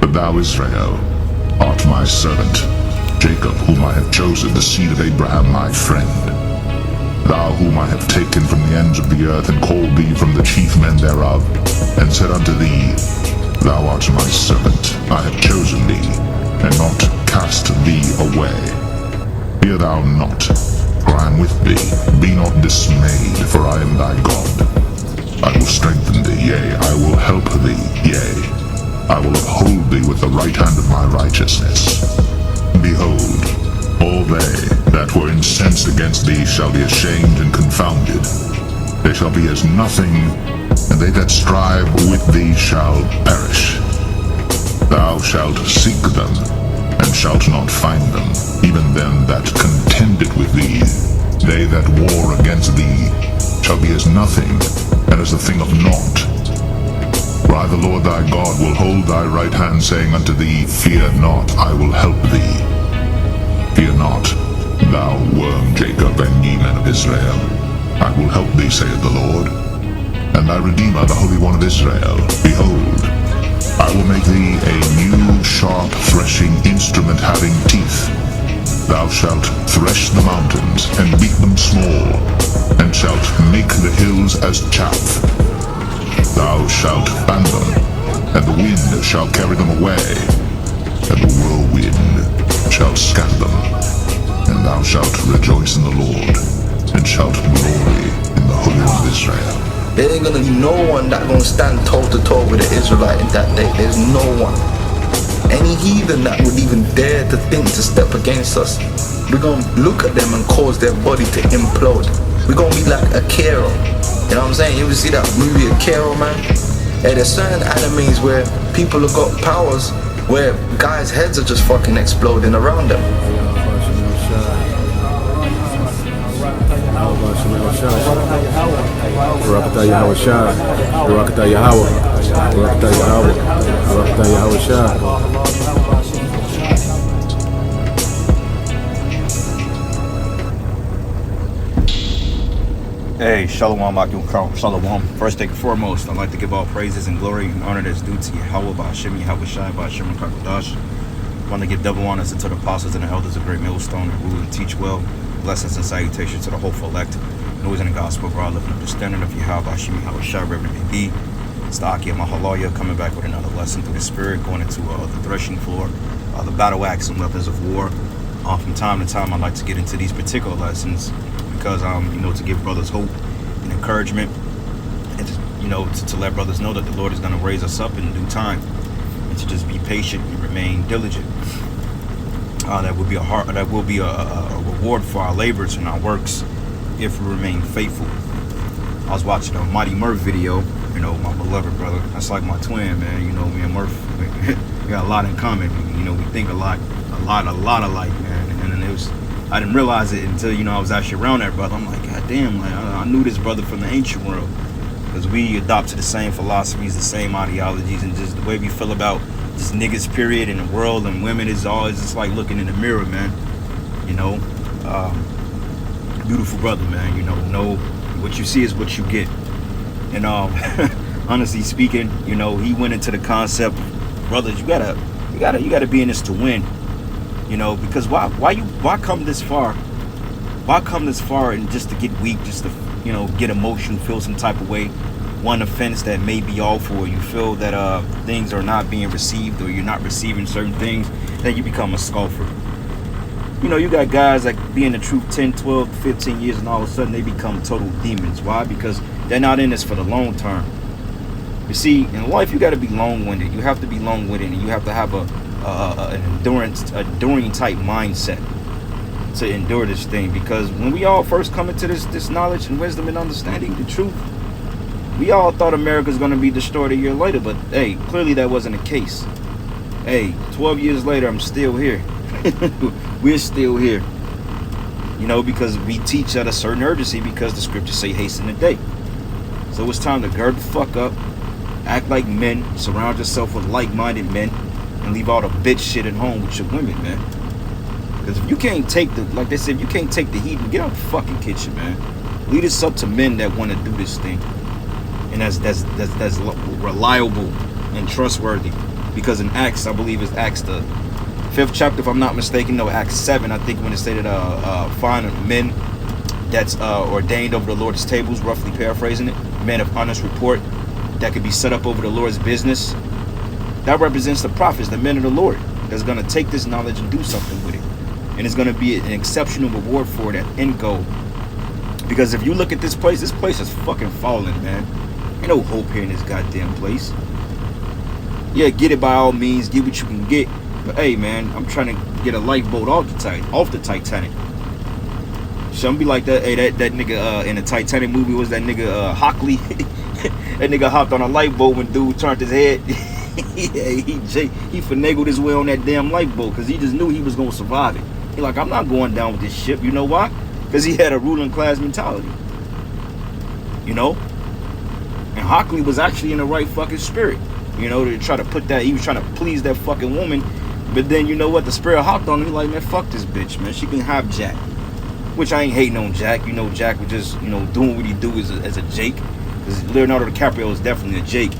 But thou, Israel, art my servant, Jacob, whom I have chosen, the seed of Abraham my friend. Thou whom I have taken from the ends of the earth, and called thee from the chief men thereof, and said unto thee, Thou art my servant, I have chosen thee, and not cast thee away. Fear thou not, for I am with thee. Be not dismayed, for I am thy God. I will strengthen thee, yea, I will help thee, yea, I will uphold thee with the right hand of my righteousness. Behold, all they that were incensed against thee shall be ashamed and confounded. They shall be as nothing, and they that strive with thee shall perish. Thou shalt seek them, and shalt not find them, even them that contended with thee. They that war against thee shall be as nothing, and as a thing of naught. For I, the Lord thy God, will hold thy right hand, saying unto thee, Fear not, I will help thee. Fear not, thou worm Jacob, and ye men of Israel. I will help thee, saith the Lord, and thy Redeemer, the Holy One of Israel. Behold, I will make thee a new sharp threshing instrument having teeth. Thou shalt thresh the mountains, and beat them small, and shalt make the hills as chaff. Thou shalt fan them, and the wind shall carry them away, and the whirlwind shall scatter them. And thou shalt rejoice in the Lord, and shalt glory in the Holy One of Israel. There ain't gonna be no one that gonna stand toe to toe with the Israelite in that day. There's no one. Any heathen that would even dare to think to step against us, we're gonna look at them and cause their body to implode. We're gonna be like Akira. You know what I'm saying? You ever see that movie Akira, man? Hey, there's certain animes where people have got powers where guys' heads are just fucking exploding around them. Barakatah Yahweh Shai, Barakatah Yahweh, Barakatah Yahweh, Barakatah Yahweh Shai. Hey, Shalom, Akim Kram, Shalom. First and foremost, I'd like to give all praises and glory and honor that's due to Yahweh, Ba'ashem, Yahweh Shai, Ba'ashem, Kakadash. I want to give double honors to the apostles and the elders of Great Millstone who rule and teach well. Blessings and salutations to the hopeful elect. Noise in the gospel, bro. Lifting up the standard of Yahweh, Ba'ashem, Yahweh Shai, Reverend B. It's the Aki of Mahaloya coming back with another lesson through the Spirit, going into the threshing floor, the battle axe and weapons of war. From time to time, I like to get into these particular lessons because, to give brothers hope and encouragement, and to let brothers know that the Lord is going to raise us up in due time, and to just be patient and remain diligent. That will be a reward for our labors and our works if we remain faithful. I was watching a Mighty Murph video, my beloved brother. That's like my twin, man. Me and Murph, we got a lot in common. We think a lot alike, man. And then I didn't realize it until, I was actually around that brother. I'm like, God damn, I knew this brother from the ancient world. Because we adopted the same philosophies, the same ideologies, and just the way we feel about just niggas, period, in the world and women is always just like looking in the mirror, man. Beautiful brother, man. Know what you see is what you get. And honestly speaking, he went into the concept, brothers, you gotta be in this to win. Because why come this far? Why come this far and just to get weak, just to get emotional, feel some type of way, one offense that may be off, or you feel that things are not being received, or you're not receiving certain things, then you become a scoffer. You got guys like be in the truth 10, 12, 15 years, and all of a sudden they become total demons. Why? Because they're not in this for the long term. You see, in life you got to be long-winded. You have to be long-winded, and you have to have an enduring type mindset to endure this thing. Because when we all first come into this knowledge and wisdom and understanding the truth, we all thought America's going to be destroyed a year later, but hey, clearly that wasn't the case. Hey, 12 years later, I'm still here. We're still here, because we teach at a certain urgency, because the scriptures say hasten the day. So it's time to gird the fuck up, act like men, surround yourself with like-minded men, and leave all the bitch shit at home with your women, man. Because if you can't take like they said, if you can't take the heat, get out the fucking kitchen, man. Lead us up to men that want to do this thing, and that's reliable and trustworthy. because in Acts, I believe it's Acts the 5th chapter, if I'm not mistaken, no, Acts 7, I think, when it stated find men that's ordained over the Lord's tables, roughly paraphrasing it, men of honest report that could be set up over the Lord's business. That represents the prophets, the men of the Lord, that's going to take this knowledge and do something with it. And it's going to be an exceptional reward for it at end goal. Because if you look at this place is fucking falling, man. Ain't no hope here in this goddamn place. Yeah, get it by all means, get what you can get. But hey, man, I'm trying to get a lifeboat off the Titanic. Some be like that. Hey, that nigga in the Titanic movie was that nigga Hockley. That nigga hopped on a lifeboat when dude turned his head. Yeah, he finagled his way on that damn lifeboat because he just knew he was gonna survive it. He like, I'm not going down with this ship. You know why? Because he had a ruling class mentality. You know? And Hockley was actually in the right fucking spirit. You know, to try to put that, he was trying to please that fucking woman. But then, you know what? The spirit hopped on him. He like, man, fuck this bitch, man. She can have Jack. Which I ain't hating on Jack. You know, Jack was just, you know, doing what he do as a Jake. Because Leonardo DiCaprio is definitely a Jake.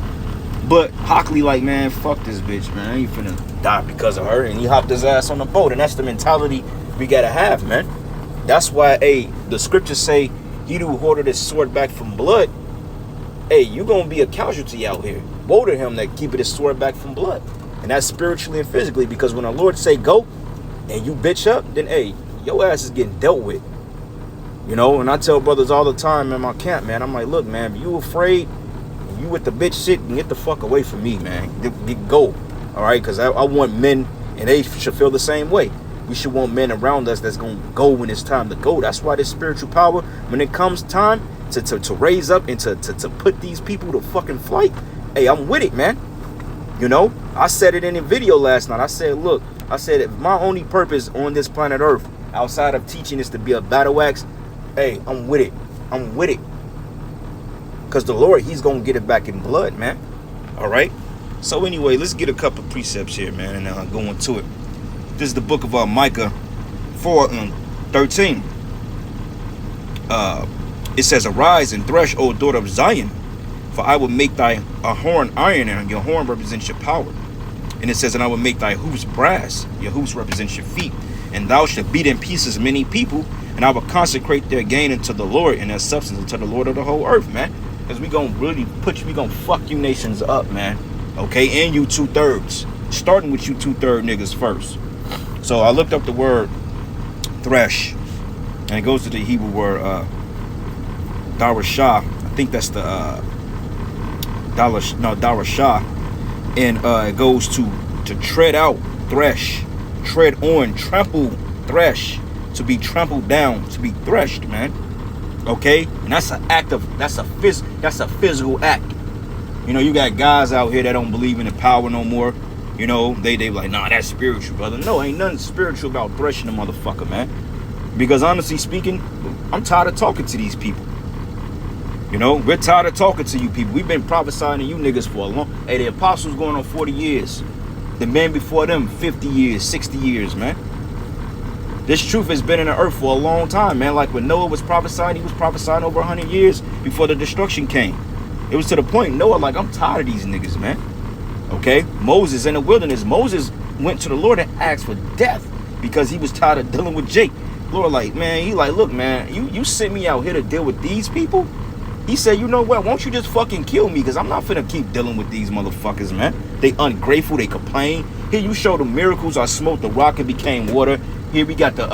But Hockley like, man, fuck this bitch, man. I ain't finna die because of her. And he hopped his ass on the boat. And that's the mentality we gotta have, man. That's why, hey, the scriptures say, he who hoarded his sword back from blood, hey, you gonna be a casualty out here. Woe to him that keepeth his sword back from blood. And that's spiritually and physically, because when the Lord say go, and you bitch up, then, hey, your ass is getting dealt with. You know, and I tell brothers all the time in my camp, man, I'm like, look, man, if you afraid, you with the bitch shit, get the fuck away from me, man. Go, all right? Because I want men, and they should feel the same way. We should want men around us that's going to go when it's time to go. That's why this spiritual power, when it comes time to raise up and to put these people to fucking flight, hey, I'm with it, man. You know, I said it in a video last night. I said, look, if my only purpose on this planet Earth, outside of teaching, is to be a battle axe, hey, I'm with it. I'm with it. Because the Lord, he's going to get it back in blood, man. All right? So anyway, let's get a couple precepts here, man, and go into it. This is the book of Micah 4:13. It says, arise and thresh, O daughter of Zion, for I will make thy horn iron, and your horn represents your power. And it says, and I will make thy hoofs brass, your hoofs represents your feet, and thou shalt beat in pieces many people, and I will consecrate their gain unto the Lord, and their substance unto the Lord of the whole earth, man. Because we gonna really we gonna fuck you nations up, man. Okay, and you 2/3. Starting with you 2/3 niggas first. So I looked up the word thresh, and it goes to the Hebrew word darashah. I think that's the darashah, and it goes to tread out, thresh, tread on, trample, thresh, to be trampled down, to be threshed, man. Okay, and that's a physical act. You know, you got guys out here that don't believe in the power no more. You know, they like, nah, that's spiritual, brother. No, ain't nothing spiritual about threshing a motherfucker, man. Because honestly speaking, I'm tired of talking to these people. You know, we're tired of talking to you people. We've been prophesying to you niggas for a long. Hey, the apostles going on 40 years. The men before them, 50 years, 60 years, man. This truth has been in the earth for a long time, man. Like when Noah was prophesying, he was prophesying over 100 years before the destruction came. It was to the point, Noah, like, I'm tired of these niggas, man. Okay? Moses in the wilderness, Moses went to the Lord and asked for death because he was tired of dealing with Jake. Lord, like, man, he like, look, man, you sent me out here to deal with these people? He said, you know what, won't you just fucking kill me? Because I'm not finna keep dealing with these motherfuckers, man. They ungrateful, they complain. Here you show the miracles, I smote the rock, it became water. Here we got the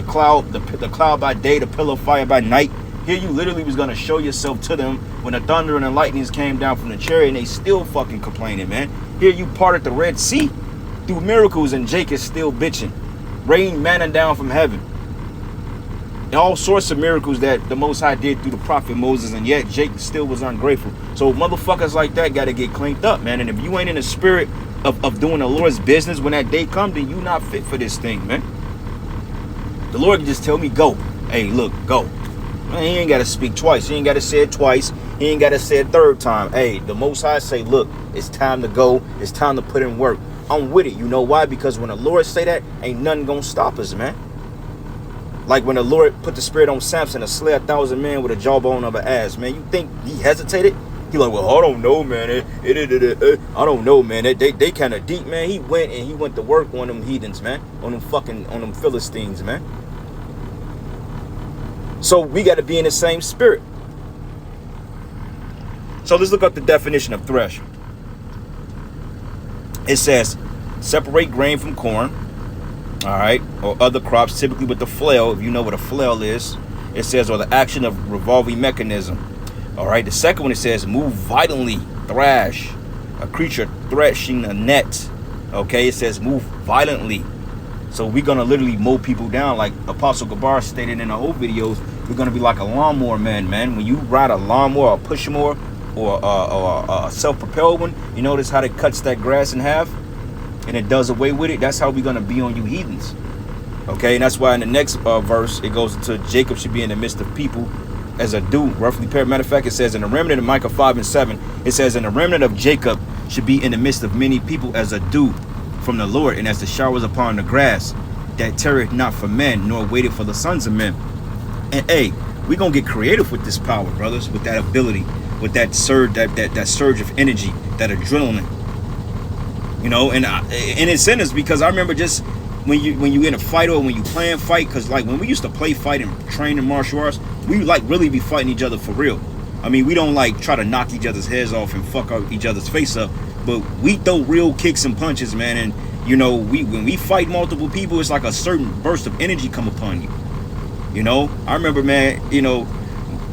cloud, the cloud by day, the pillar of fire by night. Here you literally was gonna show yourself to them when the thunder and the lightnings came down from the chariot, and they still fucking complaining, man. Here you parted the Red Sea through miracles, and Jake is still bitching. Rain manna down from heaven. And all sorts of miracles that the Most High did through the prophet Moses, and yet Jake still was ungrateful. So motherfuckers like that gotta get cleaned up, man. And if you ain't in the spirit of doing the Lord's business when that day comes, then you not fit for this thing, man. The Lord can just tell me, go. Hey, look, go. Man, he ain't got to speak twice. He ain't got to say it twice. He ain't got to say it third time. Hey, the Most High say, look, it's time to go. It's time to put in work. I'm with it. You know why? Because when the Lord say that, ain't nothing going to stop us, man. Like when the Lord put the spirit on Samson to slay 1,000 men with a jawbone of an ass, man. You think he hesitated? He like, well, I don't know, man. I don't know, man. They kind of deep, man. He went to work on them heathens, man. On them Philistines, man. So we got to be in the same spirit. So let's look up the definition of thresh. It says, separate grain from corn, all right, or other crops, typically with the flail. If you know what a flail is, it says, or the action of revolving mechanism. All right, the second one, it says, move violently, thrash, a creature threshing a net. Okay, it says move violently. So we're going to literally mow people down, like Apostle Gabar stated in the old videos. We're going to be like a lawnmower man. When you ride a lawnmower, a push mower, or a self-propelled one, you notice how it cuts that grass in half and it does away with it? That's how we're going to be on you heathens. Okay, and that's why in the next verse, it goes into Jacob should be in the midst of people as a dew, roughly paired. Matter of fact, it says in the remnant of Micah 5 and 7, it says, and the remnant of Jacob should be in the midst of many people as a dew from the Lord, and as the showers upon the grass, that tarrieth not for men, nor waited for the sons of men. And hey, we're gonna get creative with this power, brothers, with that ability, with that surge, that surge of energy, that adrenaline. You know, and it's in us, because I remember just when you in a fight, or when you playing fight, because like when we used to play fight and train in martial arts, we like really be fighting each other for real. I mean, we don't like try to knock each other's heads off and fuck each other's face up, but we throw real kicks and punches, man. And you know, when we fight multiple people, it's like a certain burst of energy come upon you. You know, I remember, man, you know,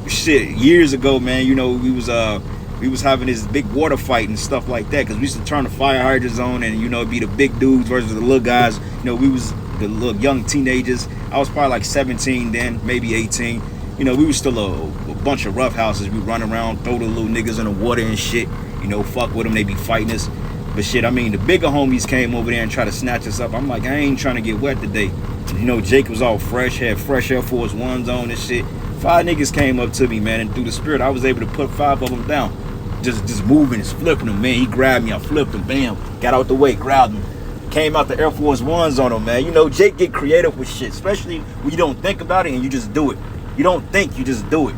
shit, years ago, man, you know, we was having this big water fight and stuff like that, because we used to turn the fire hydrants on, and you know, it'd be the big dudes versus the little guys. You know, we was the little young teenagers. I was probably like 17 then, maybe 18. You know, we was still a bunch of rough houses. We run around, throw the little niggas in the water and shit. You know, fuck with them, they be fighting us. But shit, I mean, the bigger homies came over there and tried to snatch us up. I'm like, I ain't trying to get wet today. You know, Jake was all fresh, had fresh Air Force Ones on and shit. 5 niggas came up to me, man, and through the spirit, I was able to put 5 of them down. Just moving and flipping them, man. He grabbed me, I flipped him, bam, got out the way, grabbed him. Came out the Air Force Ones on him, man. You know, Jake get creative with shit, especially when you don't think about it and you just do it. You don't think, you just do it.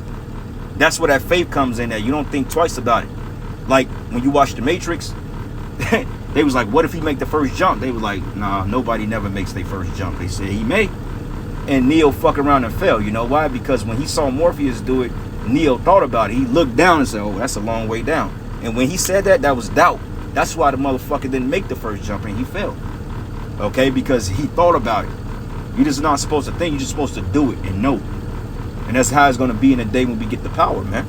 That's where that faith comes in there. You don't think twice about it. Like, when you watch The Matrix, they was like, what if he make the first jump? They was like, nah, nobody never makes their first jump. They said he may. And Neo fuck around and fell. You know why? Because when he saw Morpheus do it, Neo thought about it. He looked down and said, oh, that's a long way down. And when he said that, that was doubt. That's why the motherfucker didn't make the first jump and he fell. Okay? Because he thought about it. You're just not supposed to think. You're just supposed to do it and know. And that's how it's going to be in the day when we get the power, man.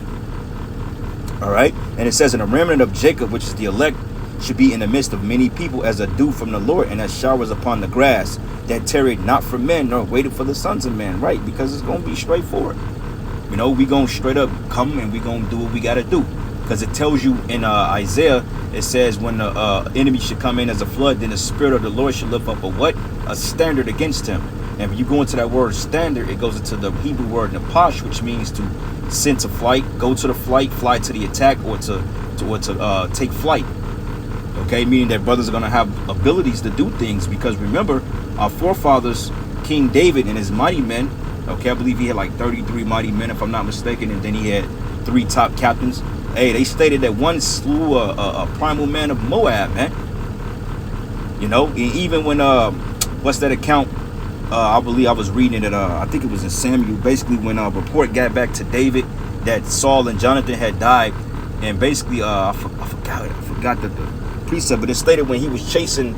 All right? And it says, in the remnant of Jacob, which is the elect, should be in the midst of many people as a dew from the Lord, and as showers upon the grass, that tarried not for men, nor waited for the sons of men. Right? Because it's going to be straightforward. You know, we going to straight up come and we going to do what we got to do. Because it tells you in Isaiah, it says when the enemy should come in as a flood, then the spirit of the Lord should lift up a what? A standard against him. And when you go into that word standard, it goes into the Hebrew word napash, which means to send to flight, go to the flight, fly to the attack, or to take flight. Okay, meaning that brothers are going to have abilities to do things. Because remember, our forefathers, King David and his mighty men, okay, I believe he had like 33 mighty men, if I'm not mistaken, and then he had 3 top captains. Hey, they stated that one slew a primal man of Moab, man. You know, even when, what's that account? I believe I was reading it, I think it was in Samuel, basically when a report got back to David that Saul and Jonathan had died. And basically, I forgot the precept, but it stated when he was chasing,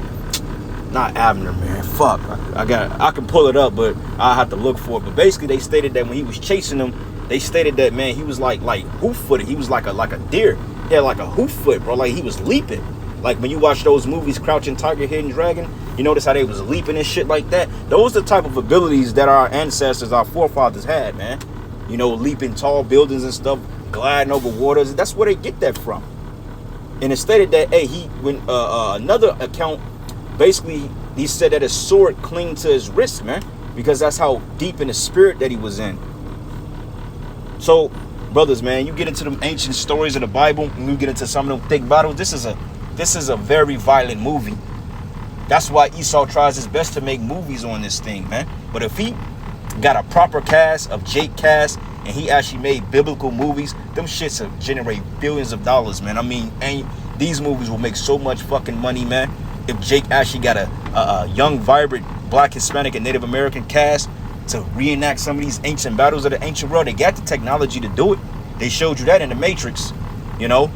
not Abner, man, fuck, I can pull it up, but I have to look for it. But basically, they stated that when he was chasing them, they stated that, man, he was like hoof-footed. He was like a deer. He had like a hoof foot, bro. Like he was leaping. Like when you watch those movies, Crouching Tiger, Hidden Dragon, you notice how they was leaping and shit like that. Those are the type of abilities that our ancestors, our forefathers had, man. You know, leaping tall buildings and stuff, gliding over waters. That's where they get that from. And it stated that, hey, another account, basically, he said that his sword clinged to his wrist, man, because that's how deep in the spirit that he was in. So, brothers, man, you get into them ancient stories of the Bible, and you get into some of them thick battles. This is a very violent movie. That's why Esau tries his best to make movies on this thing, man. But if he got a proper cast of Jake cast and he actually made biblical movies, them shits have generate billions of dollars, man. I mean, and these movies will make so much fucking money, man. If Jake actually got a young, vibrant Black, Hispanic, and Native American cast to reenact some of these ancient battles of the ancient world, they got the technology to do it. They showed you that in the Matrix, you know.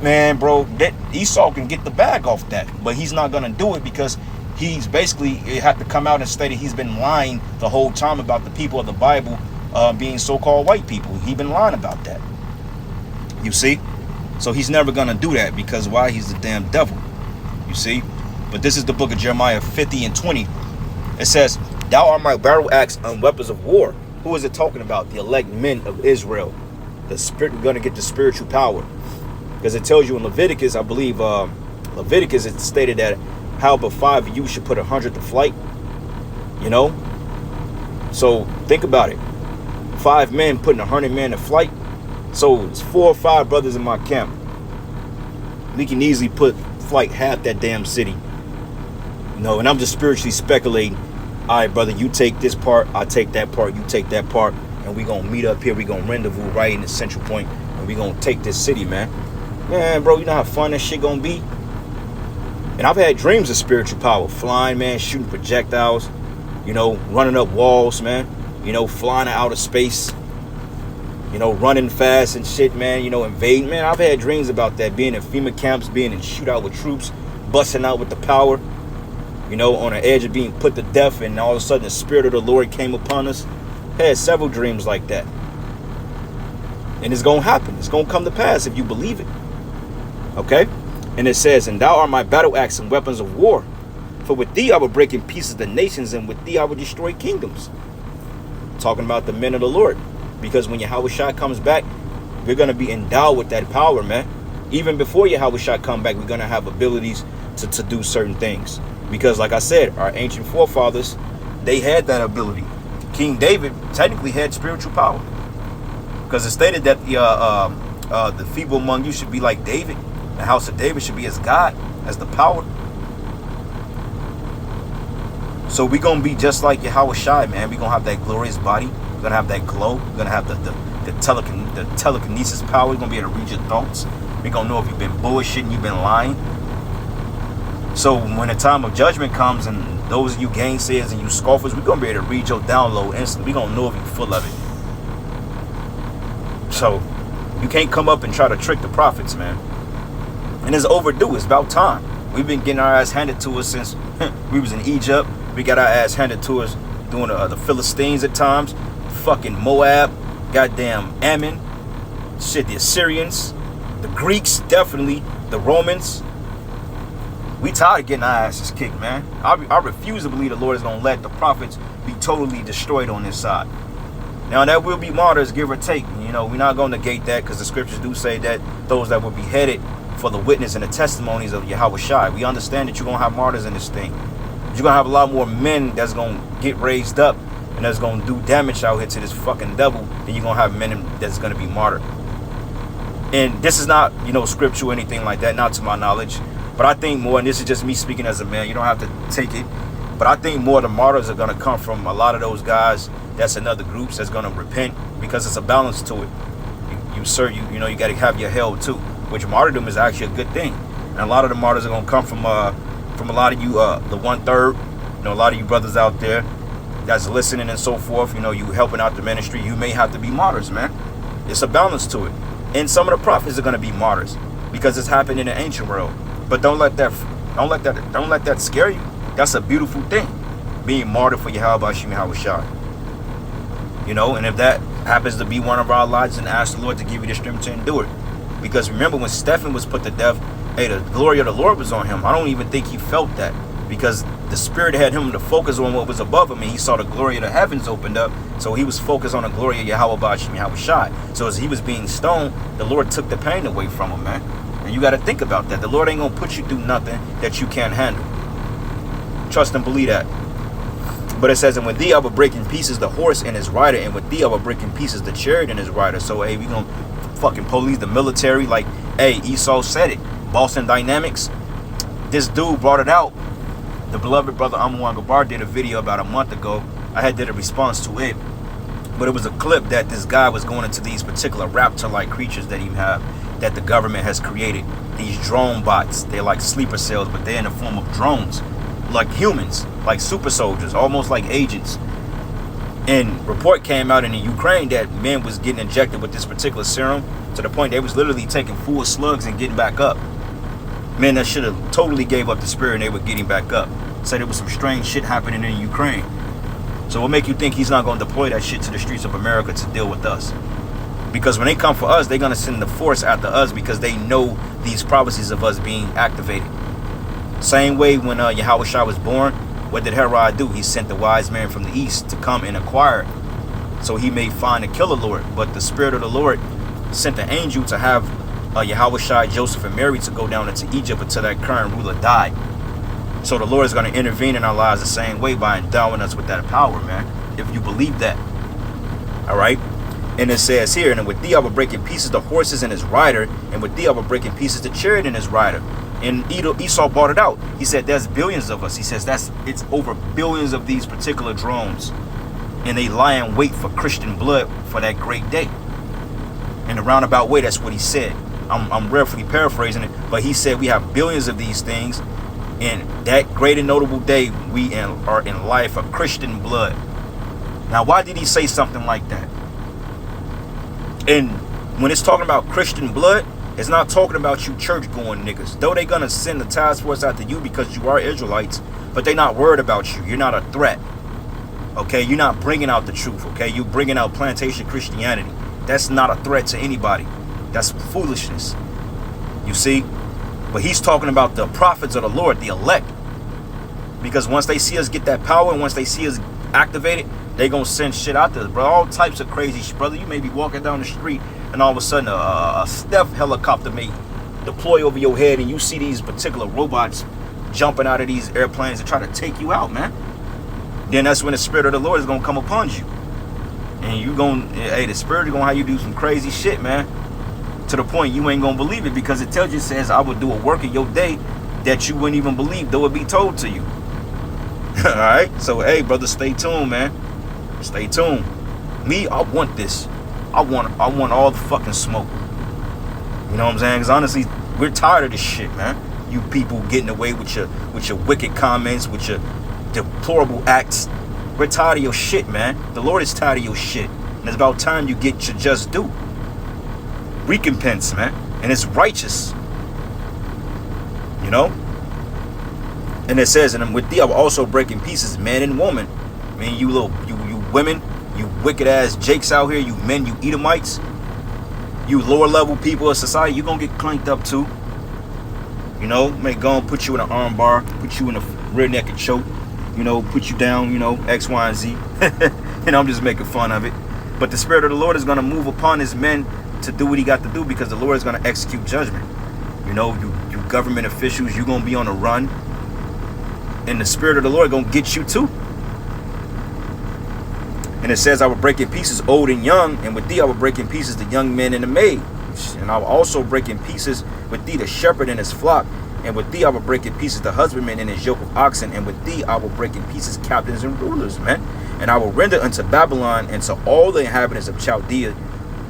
Man, bro, that Esau can get the bag off that, but he's not gonna do it because he's basically had to come out and state that he's been lying the whole time about the people of the Bible being so-called white people. He's been lying about that. You see? So he's never gonna do that because why? He's the damn devil. You see? But this is the book of Jeremiah 50 and 20. It says, "Thou art my battle axe and weapons of war." Who is it talking about? The elect men of Israel. The spirit gonna get the spiritual power. Because it tells you in Leviticus, I believe, Leviticus, it stated that how but 5 of you should put 100 to flight. You know? So think about it. 5 men putting 100 men to flight. So it's 4 or 5 brothers in my camp. We can easily put flight half that damn city. You know, and I'm just spiritually speculating. All right, brother, you take this part, I take that part, you take that part, and we gonna meet up here. We gonna rendezvous right in the central point, and we gonna take this city, man. Man, bro, you know how fun that shit gonna be? And I've had dreams of spiritual power. Flying, man, shooting projectiles, you know, running up walls, man. You know, flying out of space. You know, running fast and shit, man. You know, invading. Man, I've had dreams about that. Being in FEMA camps, being in shootout with troops, busting out with the power. You know, on the edge of being put to death, and all of a sudden the Spirit of the Lord came upon us. Had several dreams like that. And it's going to happen. It's going to come to pass if you believe it. Okay? And it says, "And thou art my battle axe and weapons of war. For with thee I will break in pieces the nations, and with thee I will destroy kingdoms." Talking about the men of the Lord. Because when Yahushua comes back, we're going to be endowed with that power, man. Even before Yahushua come back, we're going to have abilities to do certain things. Because like I said, our ancient forefathers, they had that ability. King David technically had spiritual power. Because it stated that the feeble among you should be like David. The house of David should be as God, as the power. So we're going to be just like Yahushua, man. We're going to have that glorious body. We're going to have that glow. We're going to have the telekinesis power. We're going to be able to read your thoughts. We're going to know if you've been bullshitting, you've been lying. So when the time of judgment comes and those of you gainsayers and you scoffers, we're going to be able to read your download instantly. We're going to know if you're full of it. So you can't come up and try to trick the prophets, man. And it's overdue. It's about time. We've been getting our ass handed to us since we was in Egypt. We got our ass handed to us doing the Philistines at times. Fucking Moab. Goddamn Ammon. Shit, the Assyrians. The Greeks, definitely. The Romans. We tired of getting our asses kicked, man. I refuse to believe the Lord is going to let the prophets be totally destroyed on this side. Now, there will be martyrs, give or take. You know, we're not going to negate that because the scriptures do say that those that will be beheaded for the witness and the testimonies of Yahushua. We understand that you're going to have martyrs in this thing. You're going to have a lot more men that's going to get raised up and that's going to do damage out here to this fucking devil than you're going to have men that's going to be martyred. And this is not, you know, scriptural or anything like that, not to my knowledge. But I think more, and this is just me speaking as a man, you don't have to take it. But I think more of the martyrs are going to come from a lot of those guys that's in other groups that's going to repent because it's a balance to it. You know, you got to have your hell too, which martyrdom is actually a good thing. And a lot of the martyrs are going to come from a lot of you, the 1/3, you know, a lot of you brothers out there that's listening and so forth, you know, you helping out the ministry, you may have to be martyrs, man. It's a balance to it. And some of the prophets are going to be martyrs because it's happened in the ancient world. But don't let that scare you. That's a beautiful thing, being martyred for Yahushua. You know, and if that happens to be one of our lives, then ask the Lord to give you the strength to endure it. Because remember when Stephen was put to death, hey, the glory of the Lord was on him. I don't even think he felt that because the Spirit had him to focus on what was above him, and he saw the glory of the heavens opened up. So he was focused on the glory of Yahushua. So as he was being stoned, the Lord took the pain away from him, man. And you got to think about that. The Lord ain't going to put you through nothing that you can't handle. Trust and believe that. But it says, and with thee I will break in pieces the horse and his rider, and with thee I will break in pieces the chariot and his rider. So, hey, we going to fucking police the military. Like, hey, Esau said it. Boston Dynamics. This dude brought it out. The beloved brother Amwan Gabar did a video about a month ago. I had did a response to it. But it was a clip that this guy was going into these particular raptor-like creatures that he have, that the government has created. These drone bots. They're like sleeper cells, but they're in the form of drones, like humans, like super soldiers, almost like agents. And report came out in the Ukraine that men was getting injected with this particular serum to the point they was literally taking full slugs and getting back up. Men that should have totally gave up the spirit and they were getting back up. Said there was some strange shit happening in Ukraine. So what make you think he's not going to deploy that shit to the streets of America to deal with us? Because when they come for us, they're going to send the force after us because they know these prophecies of us being activated. Same way when Yahweh Shai was born, what did Herod do? He sent the wise man from the east to come and acquire it, so he may find and kill the Lord. But the Spirit of the Lord sent the angel to have Yahweh Shai, Joseph, and Mary to go down into Egypt until that current ruler died. So the Lord is going to intervene in our lives the same way by endowing us with that power, man. If you believe that. All right. And it says here, and with thee I will break in pieces the horses and his rider, and with thee I will break in pieces the chariot and his rider. And Esau brought it out. He said, there's billions of us. He says it's over billions of these particular drones. And they lie in wait for Christian blood for that great day. In a roundabout way, that's what he said. I'm roughly paraphrasing it, but he said we have billions of these things. And that great and notable day, we are in life of Christian blood. Now, why did he say something like that? And when it's talking about Christian blood, it's not talking about you church-going niggas. Though they're going to send the task force after you because you are Israelites, but they're not worried about you. You're not a threat. Okay? You're not bringing out the truth. Okay? You're bringing out plantation Christianity. That's not a threat to anybody. That's foolishness. You see? But he's talking about the prophets of the Lord, the elect. Because once they see us get that power and once they see us activated, they going to send shit out there, bro. All types of crazy shit, brother. You may be walking down the street and all of a sudden a stealth helicopter may deploy over your head and you see these particular robots jumping out of these airplanes and try to take you out, man. Then that's when the Spirit of the Lord is going to come upon you. And you going, hey, the Spirit is going to have you do some crazy shit, man. To the point you ain't going to believe it because it tells you, it says, I will do a work in your day that you wouldn't even believe, though it be told to you. All right? So, hey, brother, stay tuned, man. Stay tuned. Me, I want this. I want all the fucking smoke. You know what I'm saying? Because honestly, we're tired of this shit, man. You people getting away with your wicked comments, with your deplorable acts. We're tired of your shit, man. The Lord is tired of your shit. And it's about time you get your just due. Recompense, man. And it's righteous. You know? And it says, and with thee I will also break in pieces man and woman. I mean, you women, you wicked ass jakes out here, you men, you Edomites, you lower level people of society, you're gonna get clanked up too. You know, may go and put you in an arm bar, put you in a rear naked choke, you know, put you down, you know, X, Y, and Z. And I'm just making fun of it. But the Spirit of the Lord is gonna move upon his men to do what he got to do because the Lord is gonna execute judgment. You know, you government officials, you're gonna be on the run. And the Spirit of the Lord gonna get you too. And it says, I will break in pieces old and young, and with thee I will break in pieces the young men and the maid. And I will also break in pieces with thee the shepherd and his flock, and with thee I will break in pieces the husbandman and his yoke of oxen, and with thee I will break in pieces captains and rulers, man. And I will render unto Babylon and to all the inhabitants of Chaldea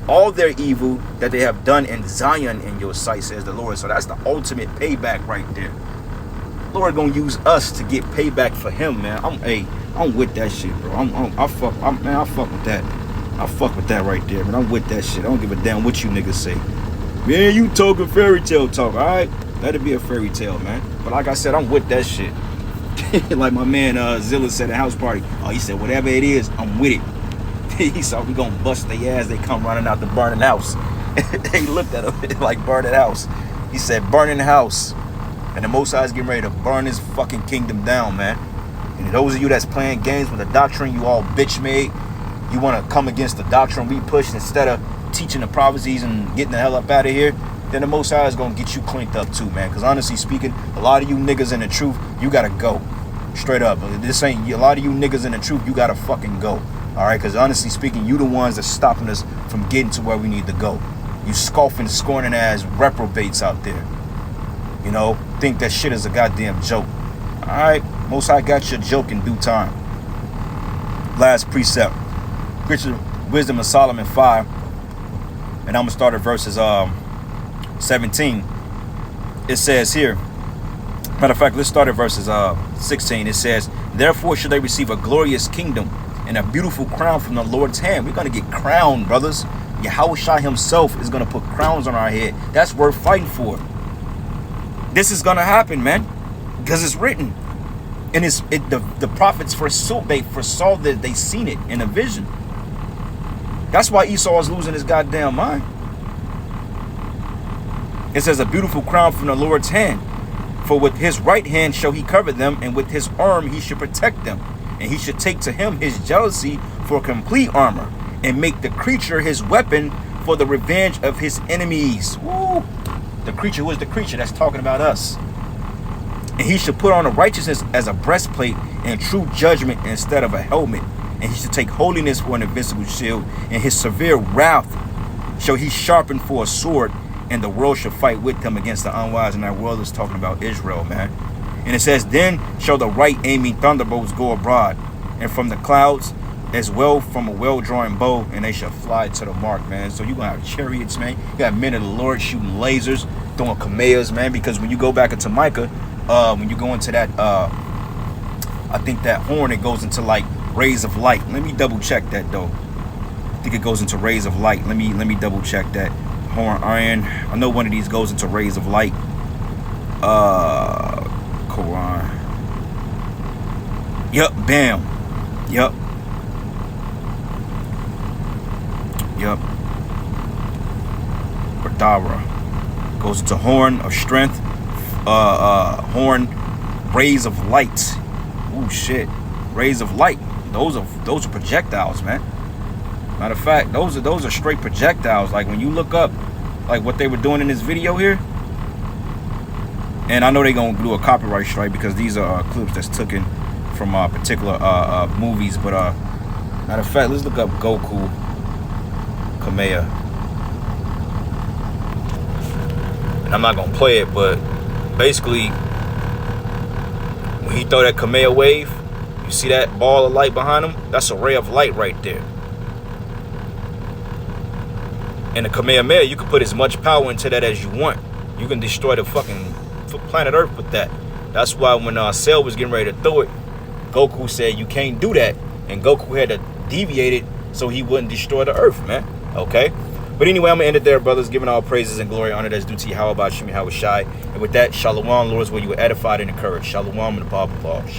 all their evil that they have done in Zion in your sight, says the Lord. So that's the ultimate payback right there. Lord gonna use us to get payback for him, man. I'm with that shit, bro. I fuck with that. I fuck with that right there, man. I'm with that shit. I don't give a damn what you niggas say. Man, you talking fairy tale talk, all right? Let it be a fairy tale, man. But like I said, I'm with that shit. Like my man Zilla said at house party. Oh, he said, whatever it is, I'm with it. He said, we gonna bust their ass. They come running out the burning house. They looked at him like burning house. He said, burning house. And the Most High is getting ready to burn his fucking kingdom down, man. And those of you that's playing games with the doctrine you all bitch made, you want to come against the doctrine we push instead of teaching the prophecies and getting the hell up out of here, then the Most High is going to get you cleaned up too, man. Because honestly speaking, a lot of you niggas in the truth, you got to go. Straight up. This ain't, a lot of you niggas in the truth, you got to fucking go. All right? Because honestly speaking, you the ones that's stopping us from getting to where we need to go. You scoffing, scorning ass reprobates out there. You know, think that shit is a goddamn joke. All right? Most High got your joke in due time. Last precept. Wisdom of Solomon 5, and I'm gonna start at verses 17. It says here, matter of fact, let's start at verses 16. It says, therefore should they receive a glorious kingdom and a beautiful crown from the Lord's hand. We're gonna get crowned, brothers. Yahushua himself is gonna put crowns on our head. That's worth fighting for. This is gonna happen, man, because it's written. And the prophets foresaw that they seen it in a vision. That's why Esau is losing his goddamn mind. It says, a beautiful crown from the Lord's hand. For with his right hand shall he cover them, and with his arm he should protect them. And he should take to him his jealousy for complete armor, and make the creature his weapon for the revenge of his enemies. Woo! The creature, who is the creature? That's talking about us. And he should put on a righteousness as a breastplate, and true judgment instead of a helmet. And he should take holiness for an invincible shield, and his severe wrath shall he sharpen for a sword, and the world shall fight with him against the unwise. And that world is talking about Israel, man. And it says, then shall the right aiming thunderbolts go abroad, and from the clouds as well from a well-drawn bow, and they shall fly to the mark, man. So you're gonna have chariots, man. You got men of the Lord shooting lasers, throwing kameas, man. Because when you go back into Micah, when you go into that, I think that horn, it goes into like rays of light. Let me double check that though. I think it goes into rays of light. Let me double check that. Horn iron. I know one of these goes into rays of light. Quran. Yup, bam. Yup. Bardara goes into horn of strength. Horn, rays of light. Ooh, shit. Rays of light. Those are projectiles, man. Matter of fact, those are straight projectiles. Like when you look up like what they were doing in this video here, and I know they're gonna do a copyright strike because these are clips that's taken from particular movies. But matter of fact, let's look up Goku Kamea. And I'm not gonna play it, but basically when he throw that Kamea wave, you see that ball of light behind him? That's a ray of light right there. And the Kamehameha, you can put as much power into that as you want. You can destroy the fucking planet Earth with that. That's why when Cell was getting ready to throw it, Goku said you can't do that. And Goku had to deviate it so he wouldn't destroy the Earth, man. Okay? But anyway, I'm going to end it there, brothers. Giving all praises and glory, honor that's due to Yahweh, Bashim, Yahweh Shai. And with that, Shalom, Lords, where you were edified and encouraged. Shalom and the Bible.